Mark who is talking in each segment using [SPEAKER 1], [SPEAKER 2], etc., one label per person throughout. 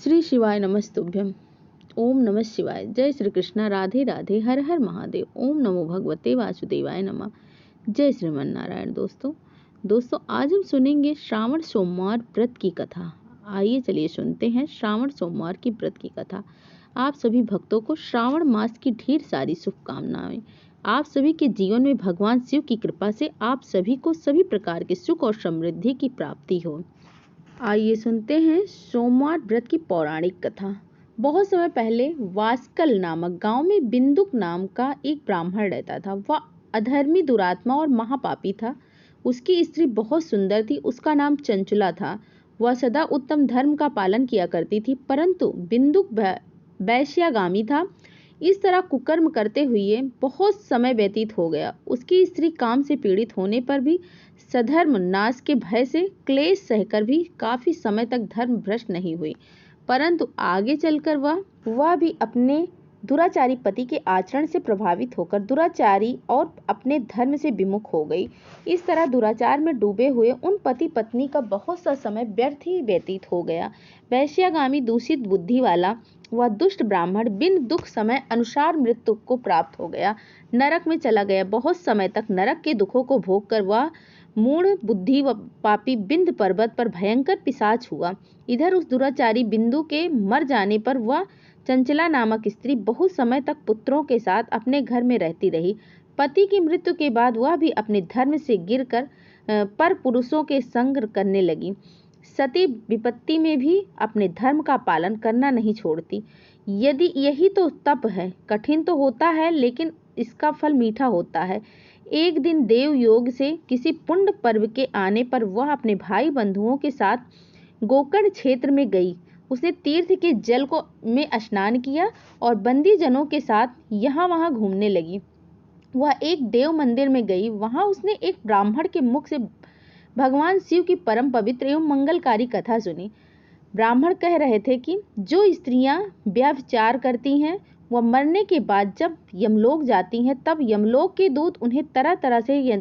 [SPEAKER 1] श्री शिवाय नमस्तुभ्यम। ओम नमः शिवाय। जय श्री कृष्णा। राधे राधे। हर हर महादेव। ओम नमो भगवते वासुदेवाय नमः। जय श्रीमन नारायण। दोस्तों आज हम सुनेंगे श्रावण सोमवार व्रत की कथा। आइए चलिए सुनते हैं श्रावण सोमवार की व्रत की कथा। आप सभी भक्तों को श्रावण मास की ढेर सारी शुभकामनाएं। आप सभी के जीवन में भगवान शिव की कृपा से आप सभी को सभी प्रकार के सुख और समृद्धि की प्राप्ति हो। आइए सुनते हैं सोमवार व्रत की पौराणिक कथा। बहुत समय पहले वास्कल नामक गांव में बिंदुक नाम का एक ब्राह्मण रहता था। वह अधर्मी, दुरात्मा और महापापी था। उसकी स्त्री बहुत सुंदर थी। उसका नाम चंचला था। वह सदा उत्तम धर्म का पालन किया करती थी, परंतु बिंदुक वैश्यागामी था। इस तरह कुकर्म करते हुए बहुत समय व्यतीत हो गया। उसकी स्त्री काम से पीड़ित होने पर भी सधर्म नाश के भय से क्लेश सहकर भी काफी समय तक धर्म भ्रष्ट नहीं हुई, परंतु आगे चलकर वह भी अपने दुराचारी पति के आचरण से प्रभावित होकर दुराचारी और अपने धर्म से विमुख हो गई। इस तरह दुराचार में डूबे हुए उन पति पत्नी का बहुत सा समय व्यर्थ ही व्यतीत हो गया। वैश्यागामी, दूषित बुद्धि वाला वह दुष्ट ब्राह्मण बिन दुख समय अनुसार मृत्यु को प्राप्त हो गया, नरक में चला गया। बहुत समय तक नरक के दुखों को भोग कर वह मूढ़ बुद्धि व पापी बिंद पर्वत पर भयंकर पिशाच हुआ। इधर उस दुराचारी बिंदु के मर जाने पर वह चंचला नामक स्त्री बहुत समय तक पुत्रों के साथ अपने घर में रहती रही। पति की मृत्यु के बाद वह भी अपने धर्म से गिरकर पर पुरुषों के संग करने लगी। सती विपत्ति में भी अपने धर्म का पालन करना नहीं छोड़ती। यदि यही तो तप है। कठिन तो होता है, लेकिन इसका फल मीठा होता है। एक दिन देव योग से किसी पुण्य पर्व के आने पर वह अपने भाई बंधुओं के साथ गोकर्ण क्षेत्र में गई। उसने तीर्थ के जल में स्नान किया और बंदी जनों के साथ यहाँ वहाँ घूमने लगी। वह एक देव मंदिर में गई। वहाँ उसने एक ब्राह्मण के मुख से भगवान शिव की परम पवित्र एवं मंगलकारी कथा सुनी। ब्राह्मण कह रहे थे कि जो स्त्रियां व्यभिचार करती हैं, वह मरने के बाद जब यमलोक जाती हैं, तब यमलोक के दूत उन्हें तरह तरह से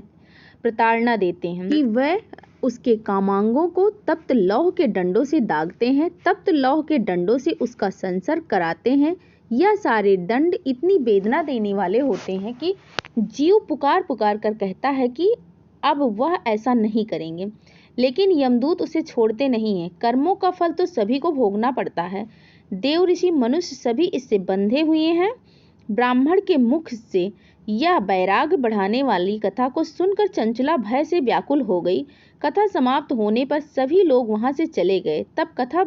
[SPEAKER 1] प्रताड़ना देते हैं कि वह उसके कामांगों को तप्त लौह के डंडों से दागते हैं, तप्त लौह के डंडों से उसका संसर्ग कराते हैं। यह सारे दंड इतनी वेदना देने वाले होते हैं कि जीव पुकार पुकार कर कहता है कि अब वह ऐसा नहीं करेंगे, लेकिन यमदूत उसे छोड़ते नहीं हैं। कर्मों का फल तो सभी को भोगना पड़ता है। देव, ऋषि, मनुष्य सभी इससे बंधे हुए हैं। ब्राह्मण के मुख से यह वैराग्य बढ़ाने वाली कथा को सुनकर चंचला भय से व्याकुल हो गई। कथा समाप्त होने पर सभी लोग वहां से चले गए। तब कथा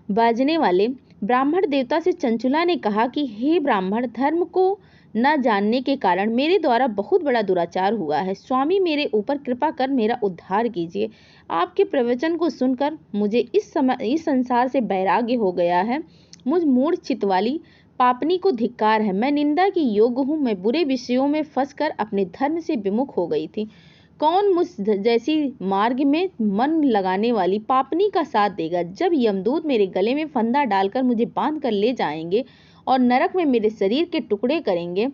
[SPEAKER 1] बाजने वाले ब्राह्मण देवता से चंचला ने कहा कि हे ब्राह्मण, धर्म को न जानने के कारण मेरे द्वारा बहुत बड़ा दुराचार हुआ है। स्वामी, मेरे ऊपर कृपा कर मेरा उद्धार कीजिए। आपके प्रवचन को सुनकर मुझे इस संसार से वैराग्य हो गया है। मुझ मूढ़ चित्त वाली पापनी को धिक्कार है। मैं निंदा की योग्य हूँ। मैं बुरे विषयों में फंसकर अपने धर्म से विमुख हो गई थी। कौन मुझ जैसी मार्ग में मन लगाने वाली पापनी का साथ देगा? जब यमदूत मेरे गले में फंदा डालकर मुझे बांध कर ले जाएंगे और नरक में मेरे शरीर के टुकड़े करेंगे,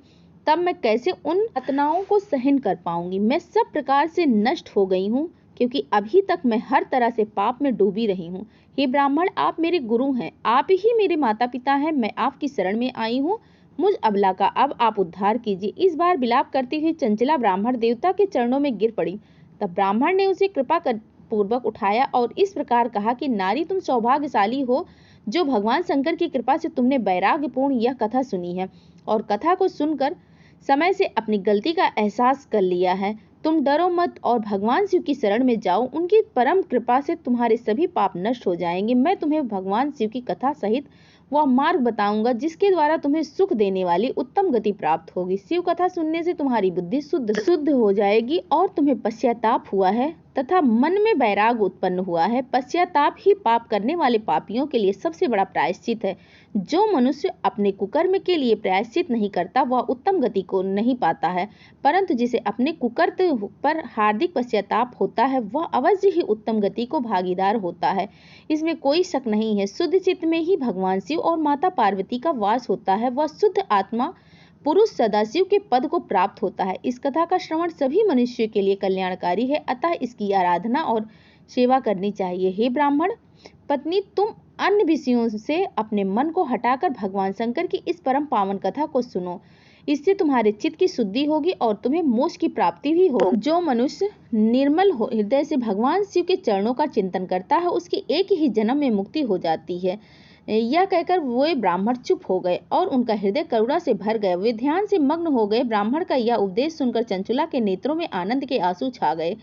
[SPEAKER 1] तब मैं कैसे उन यातनाओं को सहन कर पाऊंगी? मैं सब प्रकार से नष्ट हो गई हूँ, क्योंकि अभी तक मैं हर तरह से पाप में डूबी रही हूँ। हे ब्राह्मण, आप मेरे गुरु हैं, आप ही मेरे माता पिता हैं। मैं आपकी शरण में आई हूँ। मुझ अबला का अब आप उद्धार कीजिए। इस बार विलाप करती हुई चंचला ब्राह्मण देवता के चरणों में गिर पड़ी। तब ब्राह्मण ने उसे कृपा कर पूर्वक उठाया और इस प्रकार कहा कि नारी, तुम सौभाग्यशाली हो जो भगवान शंकर की कृपा से तुमने वैराग्यपूर्ण यह कथा सुनी है और कथा को सुनकर समय से अपनी गलती का एहसास कर लिया है। तुम डरो मत और भगवान शिव की शरण में जाओ। उनकी परम कृपा से तुम्हारे सभी पाप नष्ट हो जाएंगे। मैं तुम्हें भगवान शिव की कथा सहित वह मार्ग बताऊंगा जिसके द्वारा तुम्हें सुख देने वाली उत्तम गति प्राप्त होगी। शिव कथा सुनने से तुम्हारी बुद्धि शुद्ध हो जाएगी और तुम्हें पश्चाताप हुआ है तथा मन में वैराग उत्पन्न हुआ है। पश्चाताप ही पाप करने वाले पापियों के लिए सबसे बड़ा प्रायश्चित है। जो मनुष्य अपने कुकर्म के लिए प्रायश्चित नहीं करता, वह उत्तम गति को नहीं पाता है, परंतु जिसे अपने कुकर्म पर हार्दिक पश्चाताप होता है, वह अवश्य ही उत्तम गति को भागीदार होता है। इसमें कोई शक नहीं है। शुद्ध चित्त में ही भगवान शिव और माता पार्वती का वास होता है। वह शुद्ध आत्मा पुरुष सदाशिव के पद को प्राप्त होता है। इस कथा का श्रवण सभी मनुष्यों के लिए कल्याणकारी है, अतः इसकी आराधना और सेवा करनी चाहिए। हे ब्राह्मण पत्नी, तुम अन्य विषयों से अपने मन को हटाकर भगवान शंकर की इस परम पावन कथा को सुनो। इससे तुम्हारे चित्त की शुद्धि होगी और तुम्हें मोक्ष की प्राप्ति भी होगी। जो मनुष्य निर्मल हृदय से भगवान शिव के चरणों का चिंतन करता है उसकी एक ही जन्म में मुक्ति हो जाती है। यह कहकर वे ब्राह्मण चुप हो गए और उनका हृदय करुणा से भर गए। वे ध्यान से मग्न हो गए। ब्राह्मण का यह उपदेश सुनकर चंचुला के नेत्रों में आनंद के आंसू छा गए।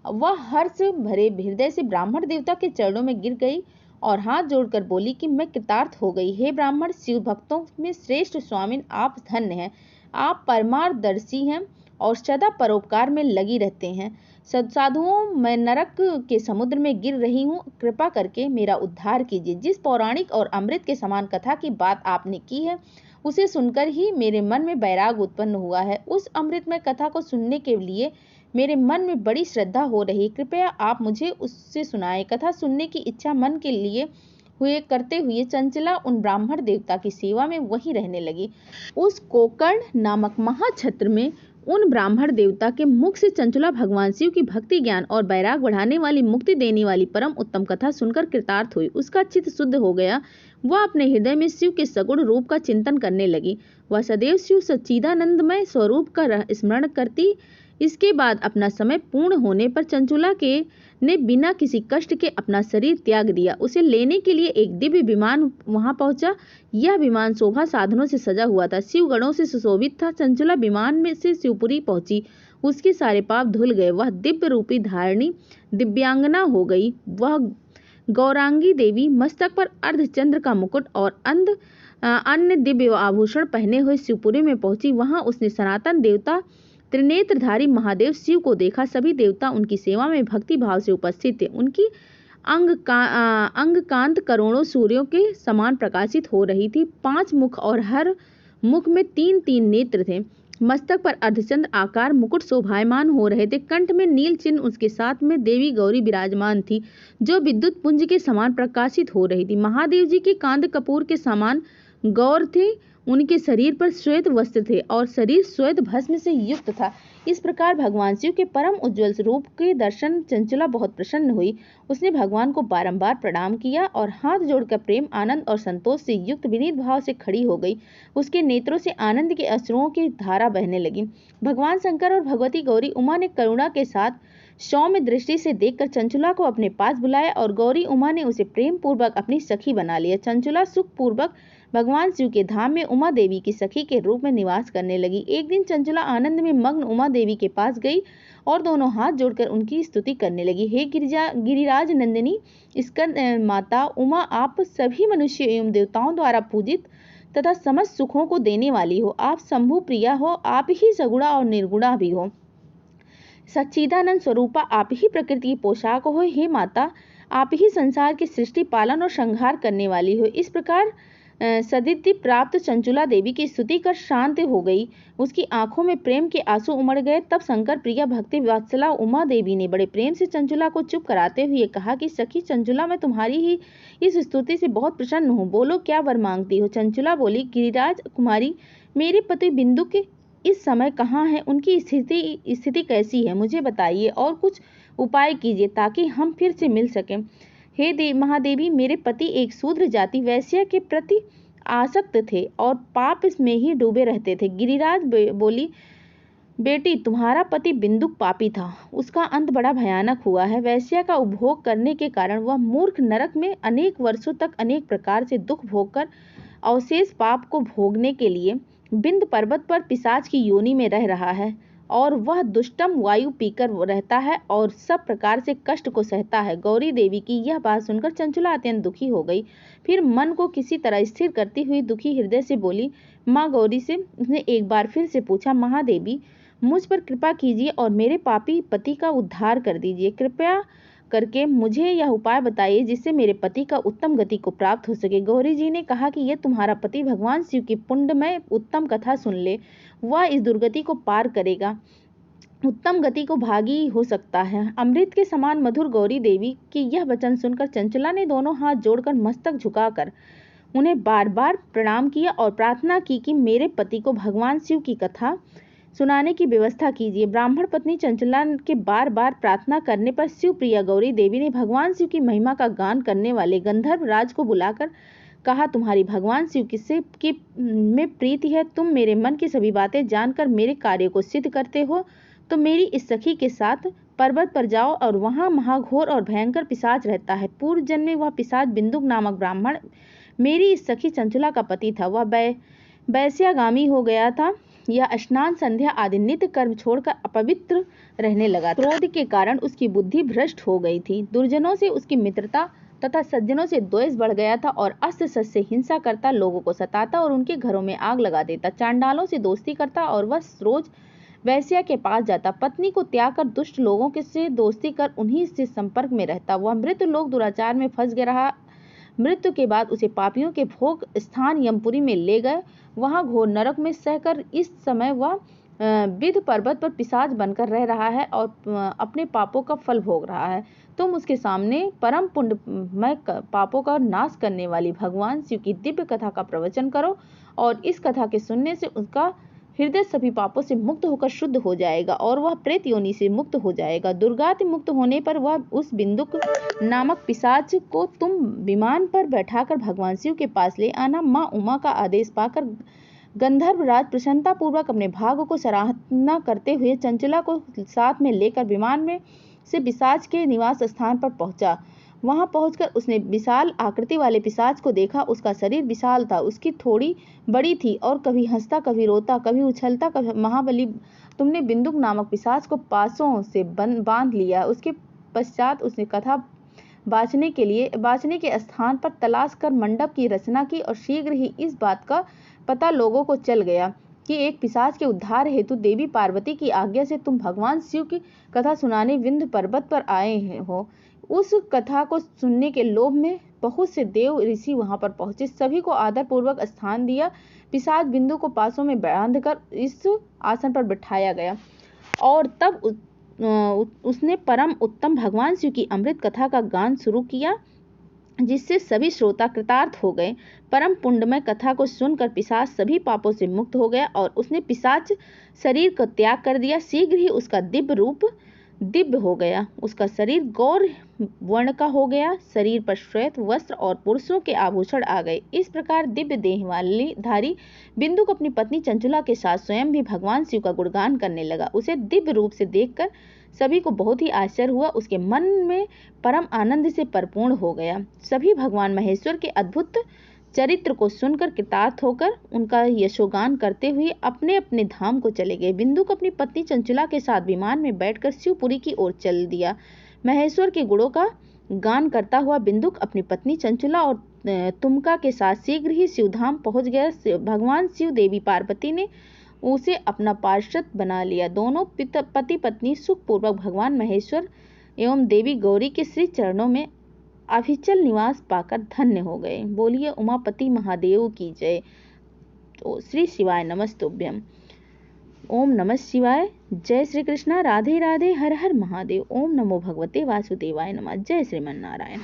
[SPEAKER 1] वह हर्ष भरे हृदय से ब्राह्मण देवता के चरणों में गिर गई और हाथ जोड़कर बोली कि मैं कृतार्थ हो गई। हे ब्राह्मण, शिव भक्तों में श्रेष्ठ स्वामिन, आप धन्य हैं। आप परमार्दर्शी हैं और सदा परोपकार में लगी रहते हैं। साधुओं, मैं नरक के समुद्र में गिर रही हूँ, कृपा करके मेरा उद्धार कीजिए। जिस पौराणिक और अमृत के समान कथा की बात आपने की है उसे सुनकर ही मेरे मन में वैराग उत्पन्न हुआ है। उस अमृतमय कथा को सुनने के लिए मेरे मन में बड़ी श्रद्धा हो रही। कृपया आप मुझे उससे सुनाएं। कथा सुनने की इच्छा मन के लिए करते हुए चंचला उन ब्राह्मण देवता की सेवा में वहीं रहने लगी। उस कोकर्ण नामक महाक्षेत्र में उन ब्राह्मण देवता के मुख से चंचला भगवान शिव की भक्ति, ज्ञान और वैराग बढ़ाने वाली, मुक्ति देने वाली परम उत्तम कथा सुनकर कृतार्थ हुई। उसका चित्त शुद्ध हो गया। वह अपने हृदय में शिव के सगुण रूप का चिंतन करने लगी। वह सदैव शिव सच्चिदानंदमय स्वरूप का स्मरण करती। इसके बाद अपना समय पूर्ण होने पर चंचुला ने बिना किसी कष्ट के अपना शरीर त्याग दिया। उसे लेने के लिए एक दिव्य विमान वहां पहुंचा। यह विमान शोभा साधनों से सजा हुआ था, शिवगणों से सुशोभित था। चंचुला विमान में से शिवपुरी पहुंची। उसके सारे पाप धुल गए। वह दिव्य रूपी धारिणी दिव्यांगना हो गई। वह गौरांगी देवी मस्तक पर अर्धचंद्र का मुकुट और अन्य दिव्य आभूषण पहने हुए शिवपुरी में पहुंची। वहां उसने सनातन देवता त्रिनेत्रधारी महादेव शिव को देखा। सभी देवता उनकी सेवा में भक्ति भाव से उपस्थित थे। उनकी अंगकांत करोड़ों सूर्यों के समान प्रकाशित हो रही थी। 5 मुख और हर मुख में 3-3 नेत्र थे। मस्तक पर अर्धचंद्र आकार मुकुट शोभायमान हो रहे थे। कंठ में नील चिन्ह, उसके साथ में देवी गौरी विराजमान थी जो विद्युत पुंज के समान प्रकाशित हो रही थी। महादेव जी के कांद कपूर के समान गौर थे। उनके शरीर पर श्वेत वस्त्र थे और शरीर श्वेत भस्म से युक्त था। इस प्रकार भगवान शिव के परम उज्ज्वल रूप के दर्शन चंचला बहुत प्रसन्न हुई। उसने भगवान को बारंबार प्रणाम किया और हाथ जोड़कर प्रेम, आनंद और संतोष से युक्त विनीत भाव से खड़ी हो गई। उसके नेत्रों से आनंद के अश्रुओं की धारा बहने लगी। भगवान शंकर और भगवती गौरी उमा ने करुणा के साथ सौम्य दृष्टि से देखकर चंचुला को अपने पास बुलाया और गौरी उमा ने उसे प्रेम पूर्वक अपनी सखी बना लिया। चंचुला सुख पूर्वक भगवान शिव के धाम में उमा देवी की सखी के रूप में निवास करने लगी। एक दिन चंचुला आनंद में मग्न उमा देवी के पास गई और दोनों हाथ जोड़कर उनकी स्तुति करने लगी। हे गिरिराज नंदिनी स्कंद माता उमा, आप सभी मनुष्य एवं देवताओं द्वारा पूजित तथा समस्त सुखों को देने वाली हो। आप शंभु प्रिया हो, आप ही सगुणा और निर्गुणा भी हो। सच्चिदानंद स्वरूपा, आप ही प्रकृति की पोशाक हो। हे माता, आप ही संसार की सृष्टि, पालन और संहार करने वाली हो। इस प्रकार सदिति प्राप्त चंचुला देवी की स्तुति कर शांत हो गई। उसकी आंखों में प्रेम के आंसू उमड़ गए। तब शंकर प्रिया भक्ति वात्सला उमा देवी ने बड़े प्रेम से चंचुला को चुप कराते हुए कहा कि सखी चंचुला, मैं तुम्हारी ही इस स्तुति से बहुत प्रसन्न हूँ। बोलो, क्या वर मांगती हो? चंचुला बोली, गिरिराज कुमारी, मेरे पति बिंदु के इस समय कहाँ है? उनकी स्थिति कैसी है? मुझे बताइए और कुछ उपाय कीजिए ताकि हम फिर से मिल सकें। हे महादेवी, मेरे पति एक शूद्र जाति वैश्य के प्रति आसक्त थे और पाप में ही डूबे रहते थे। गिरिराज बोली, बेटी, तुम्हारा पति बिंदुक पापी था। उसका अंत बड़ा भयानक हुआ है। वैश्य का उपभोग करने के कारण वह मूर्ख नरक में अनेक वर्षों तक अनेक प्रकार से दुख भोगकर अवशेष पाप को भोगने के लिए बिंद पर्वत पर पिशाच की योनि में रह रहा है और वह दुष्टम वायु पीकर रहता है और सब प्रकार से कष्ट को सहता है। गौरी देवी की यह बात सुनकर चंचुला अत्यंत दुखी हो गई। फिर मन को किसी तरह स्थिर करती हुई दुखी हृदय से बोली, माँ गौरी से उसने एक बार फिर से पूछा, महादेवी, मुझ पर कृपा कीजिए और मेरे पापी पति का उद्धार कर दीजिए। कृपया करके मुझे यह उपाय बताइए जिससे मेरे पति का उत्तम गति को प्राप्त हो सके। गौरी जी ने कहा कि यह तुम्हारा पति भगवान शिव की पुण्यमय उत्तम कथा सुन ले, वह इस दुर्गति को पार करेगा, उत्तम गति को भागी हो सकता है। अमृत के समान मधुर गौरी देवी की यह वचन सुनकर चंचला ने दोनों हाथ जोड़कर मस्तक झुकाकर उन्हें बार बार प्रणाम किया और प्रार्थना की कि मेरे पति को भगवान शिव की कथा सुनाने की व्यवस्था कीजिए। ब्राह्मण पत्नी चंचला के बार बार प्रार्थना करने पर शिव प्रिया गौरी देवी ने भगवान शिव की महिमा का गान करने वाले गंधर्व राज को बुलाकर कहा, तुम्हारी भगवान शिव की में प्रीति है, तुम मेरे मन की सभी बातें जानकर मेरे कार्य को सिद्ध करते हो, तो मेरी इस सखी के साथ पर्वत पर जाओ और वहां महाघोर और भयंकर पिशाच रहता है। पूर्व जन्म में वह पिशाच बिंदुक नामक ब्राह्मण मेरी इस सखी चंचला का पति था। वह वैश्यागामी हो गया था। यह स्नान संध्या आदि नित्य कर्म छोड़कर अपवित्र रहने लगा। क्रोध के कारण उसकी बुद्धि भ्रष्ट हो गई थी। दुर्जनों से उसकी मित्रता तथा सज्जनों से द्वेष बढ़ गया था और अस्त्र शस्त्र से हिंसा करता, लोगों को सताता और उनके घरों में आग लगा देता। चांडालों से दोस्ती करता और वह रोज वैश्या के पास जाता। पत्नी को त्याग कर दुष्ट लोगों के से दोस्ती कर उन्हीं से संपर्क में रहता। वह मृत लोग दुराचार में फंस गया रहा। मृत्यु के बाद उसे पापियों के भोग स्थान यमपुरी में ले गए। वहां घोर नरक में सहकर इस समय वह विंध्य पर्वत पर पिशाच बनकर रह रहा है और अपने पापों का फल भोग रहा है। तुम उसके सामने परम पुण्यमय पापों का नाश करने वाली भगवान शिव की दिव्य कथा का प्रवचन करो और इस कथा के सुनने से उसका हृदय सभी पापों से मुक्त होकर शुद्ध हो जाएगा और वह प्रेत योनि से मुक्त हो जाएगा। दुर्गाति मुक्त होने पर वह उस बिंदुक नामक पिशाच को तुम विमान पर बैठाकर भगवान शिव के पास ले आना। माँ उमा का आदेश पाकर गंधर्व राज प्रसन्नता पूर्वक अपने भाग को सराहना करते हुए चंचला को साथ में लेकर विमान में से पिशाच के निवास स्थान पर पहुंचा। वहां पहुंचकर उसने विशाल आकृति वाले पिशाच को देखा। उसका शरीर विशाल था, उसकी थोड़ी बड़ी थी और कभी हंसता, कभी रोता, कभी उछलता, कभी महाबली। तुमने बिंदुक नामक पिशाच को पासों से बांध लिया। उसके पश्चात उसने कथा बाँचने के स्थान पर तलाश कर मंडप की रचना की और शीघ्र ही इस बात का पता लोगों को चल गया कि एक पिशाच के उद्धार हेतु देवी पार्वती की आज्ञा से तुम भगवान शिव की कथा सुनाने विंध्य पर्वत पर आए हो। उस कथा को सुनने के लोभ में बहुत से देव ऋषि वहां पर पहुंचे। सभी को आदर पूर्वक स्थान दिया। पिशाच बिंदु को पासों में बांधकर इस आसन पर बिठाया गया और तब उसने परम उत्तम भगवान शिव की अमृत कथा का गान शुरू किया, जिससे सभी श्रोता कृतार्थ हो गए। परम पुण्यमय कथा को सुनकर पिशाच सभी पापों से मुक्त हो गया और उसने पिशाच शरीर का त्याग कर दिया। शीघ्र ही उसका दिव्य रूप दिव्य हो गया। उसका शरीर गौर वर्ण का हो गया। शरीर पर श्वेत वस्त्र और पुरुषों के आभूषण आ गए। इस प्रकार दिव्य देह वाली धारी बिंदुक अपनी पत्नी चंचला के साथ स्वयं भी भगवान शिव का गुणगान करने लगा। उसे दिव्य रूप से देखकर सभी को बहुत ही आश्चर्य हुआ। उसके मन में परम आनंद से परिपूर्ण हो गया। सभी भगवान महेश्वर के अद्भुत चरित्र को सुनकर कृतार्थ होकर उनका यशोगान करते हुए अपने अपने धाम को चले गए। बिंदुक अपनी पत्नी चंचला के साथ विमान में बैठकर शिवपुरी की ओर चल दिया। महेश्वर के गुणों का गान करता हुआ बिंदुक अपनी पत्नी चंचला और तुमका के साथ शीघ्र ही शिवधाम पहुंच गया। भगवान शिव देवी पार्वती ने उसे अपना पार्षद बना लिया। दोनों पति पत्नी सुखपूर्वक भगवान महेश्वर एवं देवी गौरी के श्री चरणों में अभिचल निवास पाकर धन्य हो गए। बोलिए उमापति महादेव की जय। तो श्री शिवाय नमस्तुभ्यम। ओम नमः शिवाय। जय श्री कृष्णा। राधे राधे। हर हर महादेव। ओम नमो भगवते वासुदेवाय नमः। जय श्रीमन नारायण।